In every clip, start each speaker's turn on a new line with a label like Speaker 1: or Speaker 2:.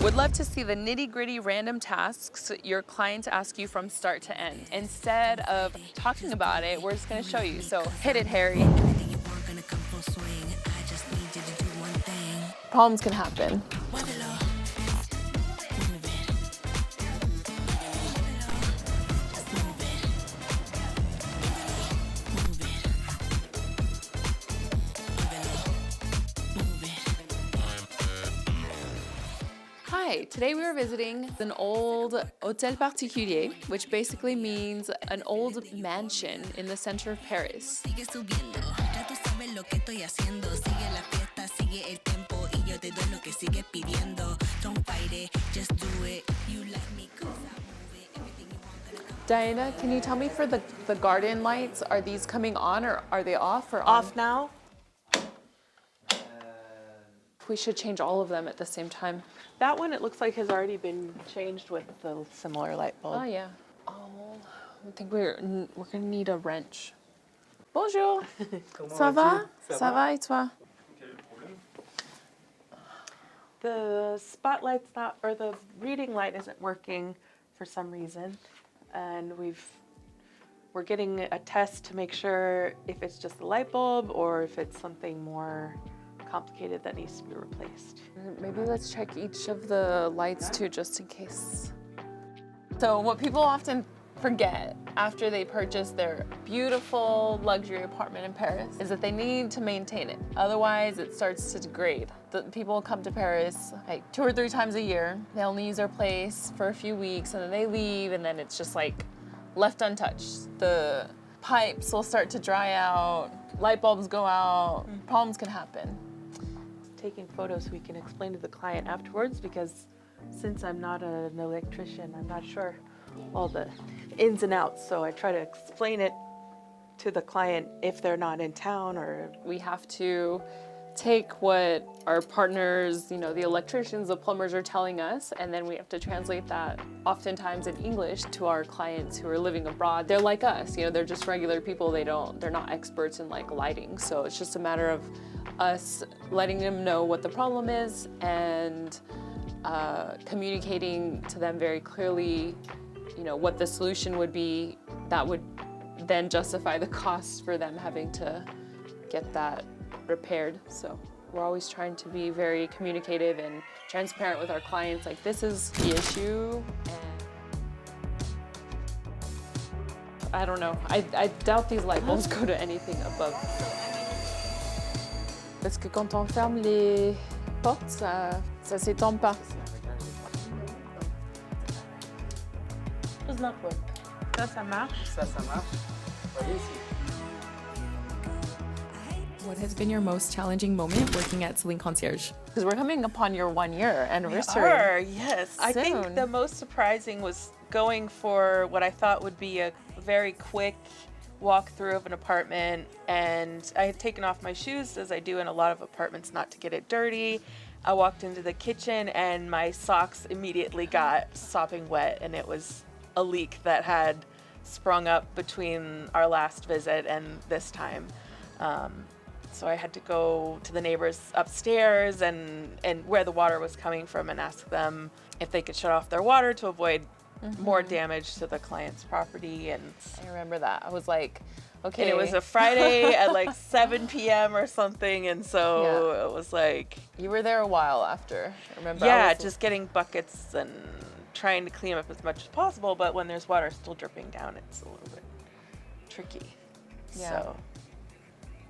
Speaker 1: Would love to see the nitty-gritty random tasks your clients ask you from start to end. Instead of talking about it, we're just gonna show you. So hit it, Harry. Problems can happen. Hi, today we are visiting an old Hôtel Particulier, which basically means an old mansion in the center of Paris. Diana, can you tell me for the garden lights, are these coming on or are they off or on?
Speaker 2: Off now?
Speaker 1: We should change all of them at the same time.
Speaker 2: That one, it looks like, has already been changed with the similar light bulb.
Speaker 1: Oh, yeah. Oh, I think we're gonna need a wrench. Bonjour. Ça va? Ça va et toi?
Speaker 2: The spotlight's not, or the reading light isn't working for some reason. And we're getting a test to make sure if it's just the light bulb or if it's something more complicated that needs to be replaced.
Speaker 1: Maybe let's check each of the lights too, just in case. So what people often forget after they purchase their beautiful luxury apartment in Paris is that they need to maintain it. Otherwise, it starts to degrade. The people come to Paris like 2 or 3 times a year. They only use their place for a few weeks and then they leave and then it's just like left untouched. The pipes will start to dry out, light bulbs go out, problems can happen.
Speaker 2: Taking photos we can explain to the client afterwards, because since I'm not an electrician, I'm not sure all the ins and outs, so I try to explain it to the client if they're not in town. Or
Speaker 1: we have to take what our partners, the electricians, the plumbers are telling us, and then we have to translate that oftentimes in English to our clients who are living abroad. They're like us, they're just regular people. They're not experts in like lighting, so it's just a matter of us letting them know what the problem is and communicating to them very clearly, what the solution would be that would then justify the cost for them having to get that repaired. So we're always trying to be very communicative and transparent with our clients, like this is the issue. And I don't know, I doubt these light bulbs go to anything above. Parce que quand on ferme les portes, ça s'étend pas.
Speaker 2: does not work. Ça marche.
Speaker 3: Ça marche. Voyez ici.
Speaker 1: What has been your most challenging moment working at CélineConcierge? Because we're coming upon your 1-year anniversary.
Speaker 2: We are, yes.
Speaker 1: Soon.
Speaker 2: I think the most surprising was going for what I thought would be a very quick walkthrough of an apartment, and I had taken off my shoes, as I do in a lot of apartments, not to get it dirty. I walked into the kitchen and my socks immediately got sopping wet, and it was a leak that had sprung up between our last visit and this time. So I had to go to the neighbors upstairs and where the water was coming from and ask them if they could shut off their water to avoid more damage to the client's property. And
Speaker 1: I remember that. I was like, okay.
Speaker 2: And it was a Friday at like 7 p.m. or something, and so it was like...
Speaker 1: You were there a while after, remember?
Speaker 2: Yeah, just getting buckets and trying to clean up as much as possible, but when there's water still dripping down, it's a little bit tricky.
Speaker 1: Yeah.
Speaker 2: So.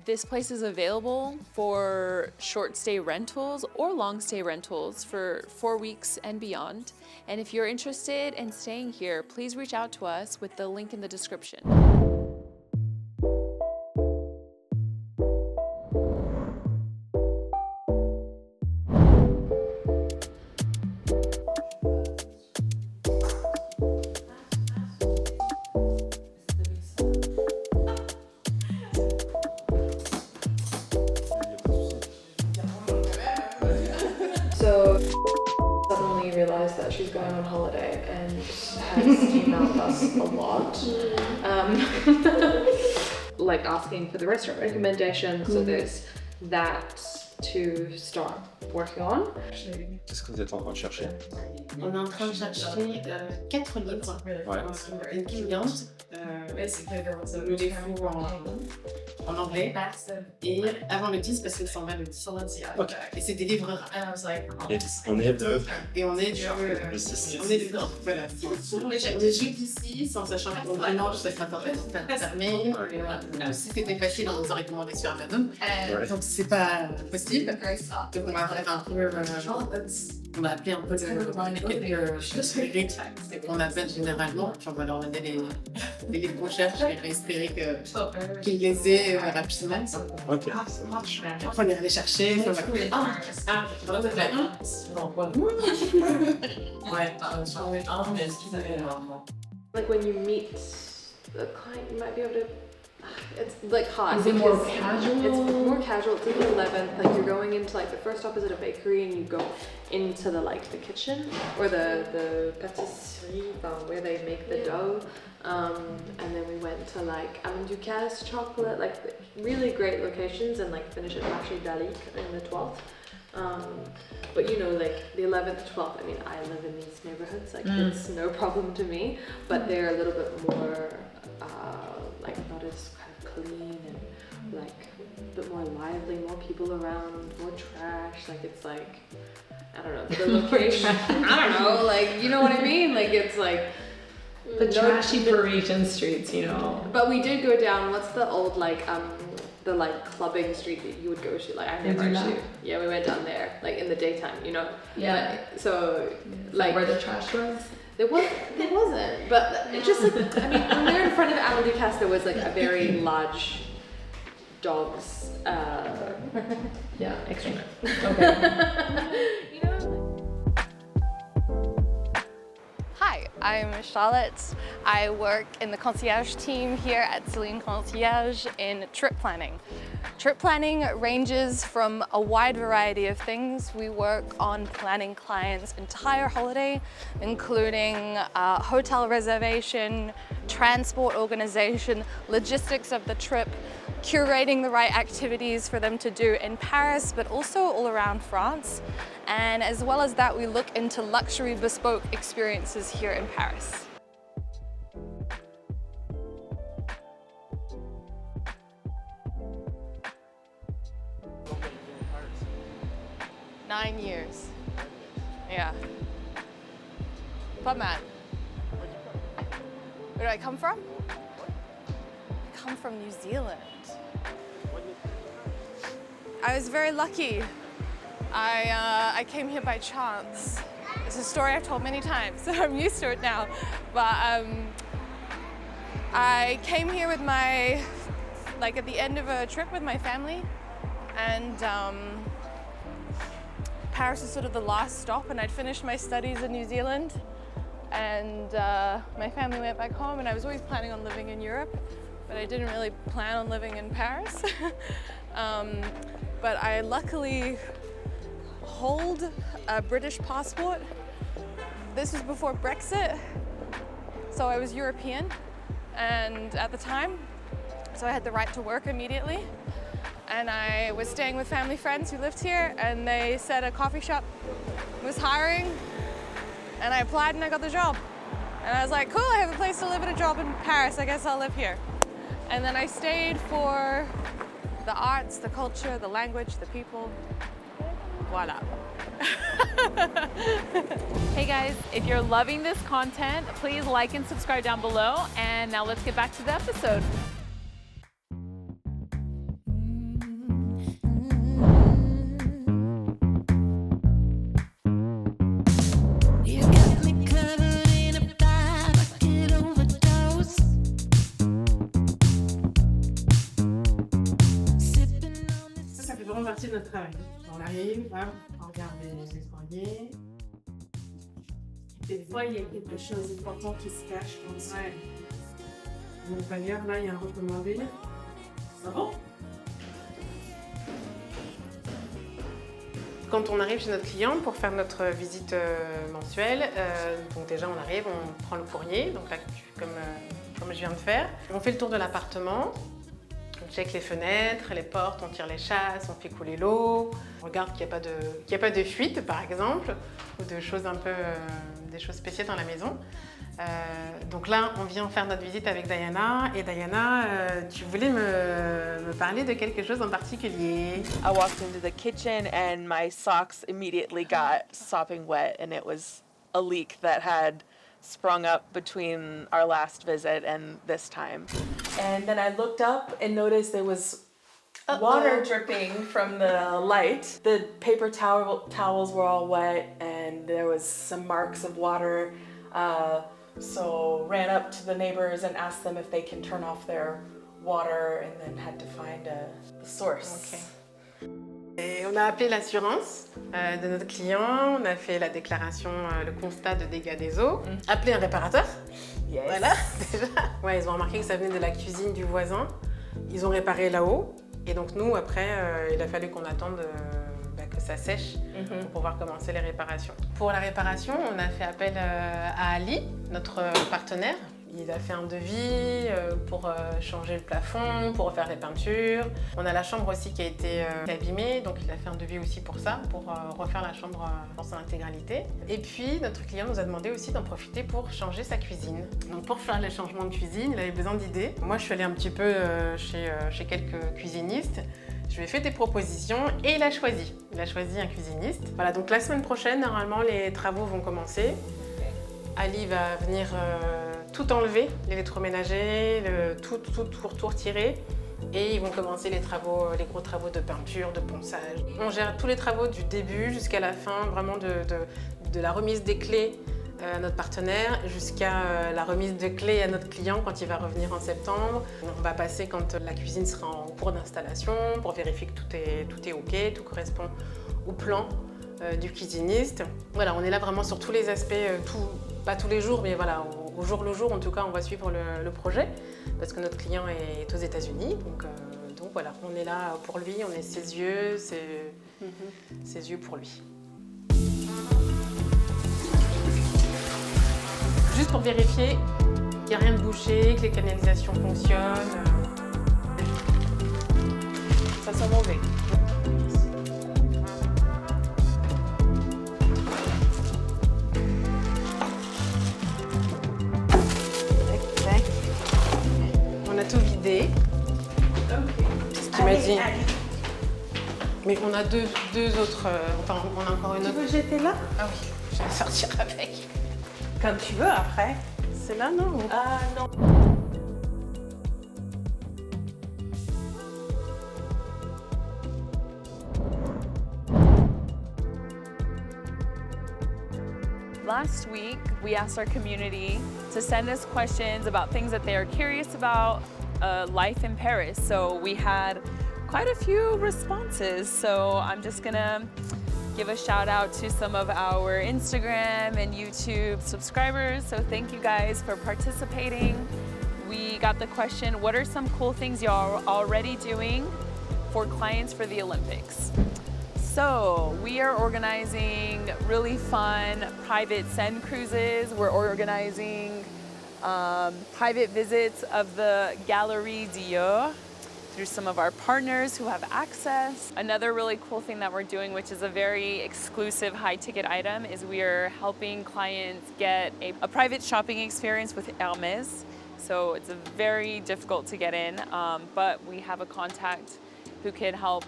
Speaker 1: This place is available for short stay rentals or long stay rentals for 4 weeks and beyond. And if you're interested in staying here, please reach out to us with the link in the description. So suddenly realized that she's going on holiday and has emailed us a lot. Like asking for the restaurant recommendations. So there's that
Speaker 4: to start working on.
Speaker 5: Qu'est-ce que vous êtes en train de chercher?
Speaker 6: On est en train de chercher 4 livres pour une cliente. Il nous les faut en anglais et avant le 10 parce que ça en va le 10.
Speaker 5: Ok.
Speaker 6: Et c'est des livres rares.
Speaker 5: Et on est de...
Speaker 6: Et on est du...
Speaker 5: Le 6.
Speaker 6: On est dedans, voilà. On est juste ici, sans sachant que vraiment ça sera fermé. Si c'était facile, on nous aurait commandé sur Amazon. Donc c'est pas possible. Donc on va faire un peu... on va appeler un peu quelques spirites qu'on appelle généralement. Puis on va leur donner les livres qu'on cherche et espérer qu'ils les aient rapidement.
Speaker 5: Ok, ça marche.
Speaker 6: On va les chercher.
Speaker 4: Like when you meet the client, you might be able to. It's like hard.
Speaker 7: Is it more
Speaker 4: because
Speaker 7: casual?
Speaker 4: It's more casual. It's like the 11th. Like you're going into like the first stop is at a bakery, and you go into the kitchen or the patisserie where they make the dough. And then we went to like Ducasse chocolate, like really great locations, and like finish at Marché d'Alic in the 12th. But you know, like the 11th, 12th, I mean, I live in these neighborhoods, like it's no problem to me, but they're a little bit more, like not as kind of clean and like a bit more lively, more people around, more trash, like it's like, I don't know, the location, I don't know, like, you know what I mean? Like it's like,
Speaker 7: The trashy Parisian streets, you know.
Speaker 4: But we did go down, what's the old the clubbing street that you would go to, like I never actually, yeah, we went down there, like in the daytime, you know?
Speaker 7: Yeah.
Speaker 4: But, so, like.
Speaker 7: Where the trash was?
Speaker 4: There wasn't, but it just like, I mean, when we were in front of Amadou Ducasse, there was like a very large dogs,
Speaker 7: Yeah, extra. Okay.
Speaker 4: you know?
Speaker 8: Hi, I'm Charlotte. I work in the concierge team here at Céline Concierge in trip planning. Trip planning ranges from a wide variety of things. We work on planning clients' entire holiday, including hotel reservation, transport organization, logistics of the trip, curating the right activities for them to do in Paris, but also all around France. And as well as that, we look into luxury bespoke experiences here in Paris. Nine years. Yeah. Pas mal. Where do I come from? I come from New Zealand. I was very lucky. I came here by chance. It's a story I've told many times, so I'm used to it now. But I came here with at the end of a trip with my family, and Paris was sort of the last stop, and I'd finished my studies in New Zealand, and my family went back home, and I was always planning on living in Europe, but I didn't really plan on living in Paris. But I luckily hold a British passport. This was before Brexit, so I was European, and at the time, so I had the right to work immediately. And I was staying with family friends who lived here, and they said a coffee shop was hiring, and I applied and I got the job. And I was like, cool, I have a place to live and a job in Paris, I guess I'll live here. And then I stayed for the arts, the culture, the language, the people. Voila.
Speaker 9: Hey guys, if you're loving this content, please like and subscribe down below. And now let's get back to the episode.
Speaker 6: Ça fait vraiment partie de notre travail. On arrive, on regarde les foyers. Des fois, il y a quelque chose d'important qui se cache comme ça. Donc, d'ailleurs, là, il y a un recommandé. Ça va? Quand on arrive chez notre client pour faire notre visite mensuelle, donc déjà on arrive, on prend le courrier, donc là comme je viens de faire. On fait le tour de l'appartement, On check les fenêtres, les portes, on tire les chasses, on fait couler l'eau, on regarde qu'il n'y a pas de fuite par exemple, ou de choses un peu, des choses spéciales dans la maison. Donc là, on vient faire notre visite avec Diana. Et Diana, tu voulais me parler de quelque chose en particulier.
Speaker 2: I walked into the kitchen and my socks immediately got sopping wet, and it was a leak that had sprung up between our last visit and this time. And then I looked up and noticed there was water dripping from the light. The paper towels were all wet and there was some marks of water. So ran up to the neighbors and asked them if they can turn off their water, and then had to find the source.
Speaker 6: Okay. Et on a appelé l'assurance de notre client, on a fait la déclaration, le constat de dégâts des eaux, appelé un réparateur.
Speaker 2: Yes.
Speaker 6: Voilà, déjà. Ouais, ils ont remarqué que ça venait de la cuisine du voisin. Ils ont réparé là-haut. Et donc nous, après, il a fallu qu'on attende que ça sèche pour pouvoir commencer les réparations. Pour la réparation, on a fait appel à Ali, notre partenaire. Il a fait un devis pour changer le plafond, pour refaire les peintures. On a la chambre aussi qui a été abîmée, donc il a fait un devis aussi pour ça, pour refaire la chambre dans son intégralité. Et puis notre client nous a demandé aussi d'en profiter pour changer sa cuisine. Donc pour faire les changements de cuisine, il avait besoin d'idées. Moi je suis allée un petit peu chez quelques cuisinistes. Je lui ai fait des propositions et il a choisi. Il a choisi un cuisiniste. Voilà, donc la semaine prochaine, normalement, les travaux vont commencer. Ali va venir tout enlever, l'électroménager, tout retirer. Et ils vont commencer les gros travaux de peinture, de ponçage. On gère tous les travaux du début jusqu'à la fin, vraiment de la remise des clés à notre partenaire jusqu'à la remise de clés à notre client quand il va revenir en septembre. On va passer quand la cuisine sera en cours d'installation pour vérifier que tout est OK, tout correspond au plan du cuisiniste. Voilà, on est là vraiment sur tous les aspects, pas tous les jours, mais voilà, au jour le jour, en tout cas, on va suivre le projet parce que notre client est aux États-Unis. Donc voilà, on est là pour lui, on est ses yeux pour lui. Juste pour vérifier qu'il n'y a rien de bouché, que les canalisations fonctionnent. Ça sent mauvais. On a tout vidé. C'est ce qu'il m'a dit. Mais on a deux autres. Enfin, on a encore une autre.
Speaker 2: Tu veux jeter là?
Speaker 6: Ah oui, je vais sortir avec.
Speaker 2: Comme tu veux après.
Speaker 6: C'est là, non?
Speaker 2: Ah non.
Speaker 9: Last week, we asked our community to send us questions about things that they are curious about, life in Paris. So we had quite a few responses. So I'm just gonna give a shout out to some of our Instagram and YouTube subscribers. So thank you guys for participating. We got the question, what are some cool things y'all are already doing for clients for the Olympics? So we are organizing really fun private send cruises. We're organizing private visits of the Galerie Dior through some of our partners who have access. Another really cool thing that we're doing, which is a very exclusive high ticket item, is we are helping clients get a private shopping experience with Hermès. So it's very difficult to get in, but we have a contact who can help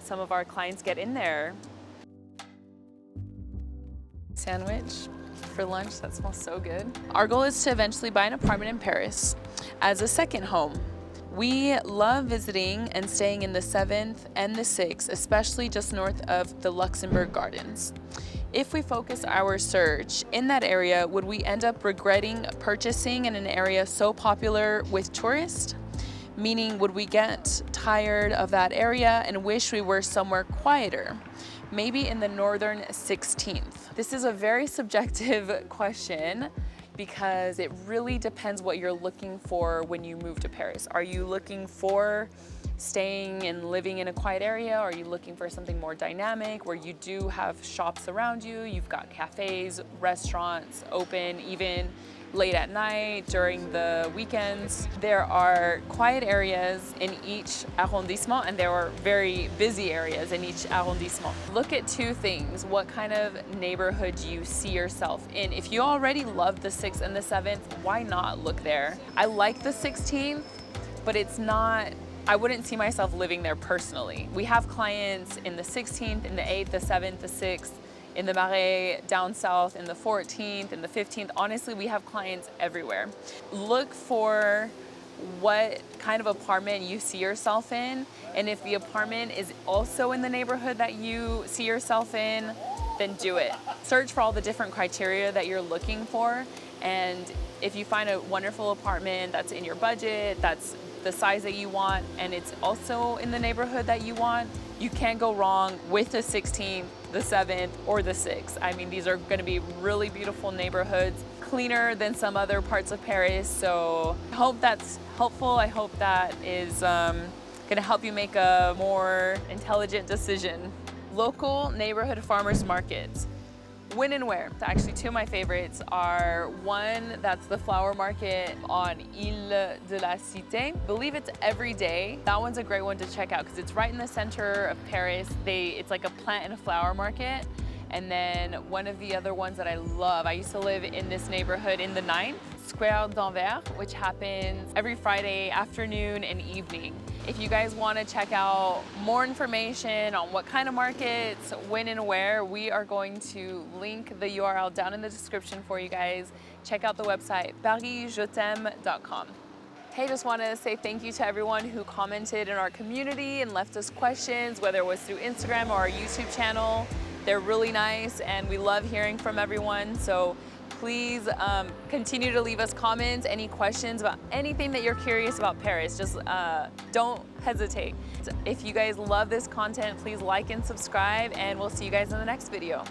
Speaker 9: some of our clients get in there. Sandwich for lunch, that smells so good. Our goal is to eventually buy an apartment in Paris as a second home. We love visiting and staying in the 7th and the 6th, especially just north of the Luxembourg Gardens. If we focus our search in that area, would we end up regretting purchasing in an area so popular with tourists? Meaning, would we get tired of that area and wish we were somewhere quieter? Maybe in the northern 16th. This is a very subjective question because it really depends what you're looking for when you move to Paris. Are you looking for staying and living in a quiet area? Are you looking for something more dynamic where you do have shops around you? You've got cafes, restaurants open, even late at night, during the weekends. There are quiet areas in each arrondissement, and there are very busy areas in each arrondissement. Look at two things: what kind of neighborhood you see yourself in. If you already love the 6th and the 7th, why not look there? I like the 16th, but it's not, I wouldn't see myself living there personally. We have clients in the 16th, in the 8th, the 7th, the 6th, in the Marais, down south, in the 14th, in the 15th. Honestly, we have clients everywhere. Look for what kind of apartment you see yourself in, and if the apartment is also in the neighborhood that you see yourself in, then do it. Search for all the different criteria that you're looking for, and if you find a wonderful apartment that's in your budget, that's the size that you want, and it's also in the neighborhood that you want, you can't go wrong with the 16th, the 7th, or the 6th. I mean, these are gonna be really beautiful neighborhoods, cleaner than some other parts of Paris. So I hope that's helpful. I hope that is gonna help you make a more intelligent decision. Local neighborhood farmers markets. When and where? Actually, two of my favorites are one that's the flower market on Ile de la Cité. I believe it's every day. That one's a great one to check out because it's right in the center of Paris. It's like a plant and a flower market. And then one of the other ones that I love, I used to live in this neighborhood in the 9th, Square d'Anvers, which happens every Friday afternoon and evening. If you guys want to check out more information on what kind of markets, when and where, we are going to link the URL down in the description for you guys. Check out the website parisjetem.com. Hey, just want to say thank you to everyone who commented in our community and left us questions, whether it was through Instagram or our YouTube channel. They're really nice and we love hearing from everyone. So please continue to leave us comments, any questions about anything that you're curious about Paris. Just don't hesitate. If you guys love this content, please like and subscribe, and we'll see you guys in the next video.